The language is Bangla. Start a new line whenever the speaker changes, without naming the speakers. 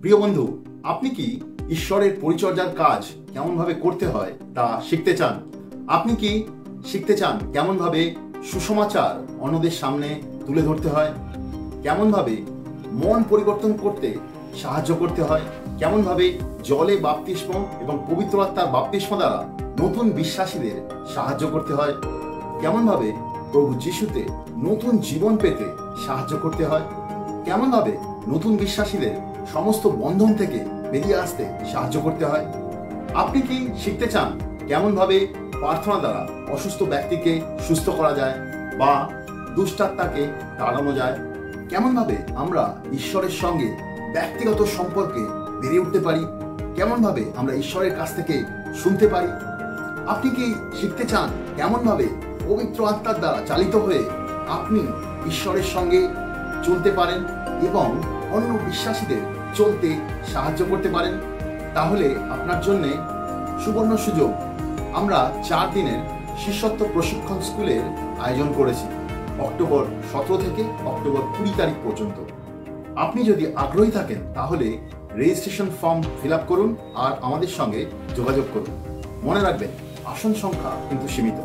প্রিয় বন্ধু, আপনি কি ঈশ্বরের পরিচর্যার কাজ কেমনভাবে করতে হয় তা শিখতে চান? আপনি কি শিখতে চান কেমনভাবে সুসমাচার অন্যদের সামনে তুলে ধরতে হয়, কেমনভাবে মন পরিবর্তন করতে সাহায্য করতে হয়, কেমনভাবে জলে বাপ্তিস্ম এবং পবিত্র আত্মার বাপ্তিস্ম দ্বারা নতুন বিশ্বাসীদের সাহায্য করতে হয়, কেমনভাবে প্রভু যিশুতে নতুন জীবন পেতে সাহায্য করতে হয়, কেমনভাবে নতুন বিশ্বাসীদের সমস্ত বন্ধন থেকে বেরিয়ে আসতে সাহায্য করতে হয়? আপনি কি শিখতে চান কেমনভাবে প্রার্থনা দ্বারা অসুস্থ ব্যক্তিকে সুস্থ করা যায় বা দুষ্টাত্মাকে তাড়ানো যায়? কেমনভাবে আমরা ঈশ্বরের সঙ্গে ব্যক্তিগত সম্পর্কে বেড়ে উঠতে পারি? কেমনভাবে আমরা ঈশ্বরের কাছ থেকে শুনতে পারি? আপনি কি শিখতে চান কেমনভাবে পবিত্র আত্মার দ্বারা চালিত হয়ে আপনি ঈশ্বরের সঙ্গে চলতে পারেন এবং অন্য বিশ্বাসীদের চলতে সাহায্য করতে পারেন? তাহলে আপনার জন্য সুবর্ণ সুযোগ। আমরা 4 দিনের শিষ্যত্ব প্রশিক্ষণ স্কুলের আয়োজন করেছি অক্টোবর 17 থেকে অক্টোবর 20 তারিখ পর্যন্ত। আপনি যদি আগ্রহী থাকেন তাহলে রেজিস্ট্রেশন ফর্ম ফিল আপ করুন আর আমাদের সঙ্গে যোগাযোগ করুন। মনে রাখবেন, আসন সংখ্যা কিন্তু সীমিত।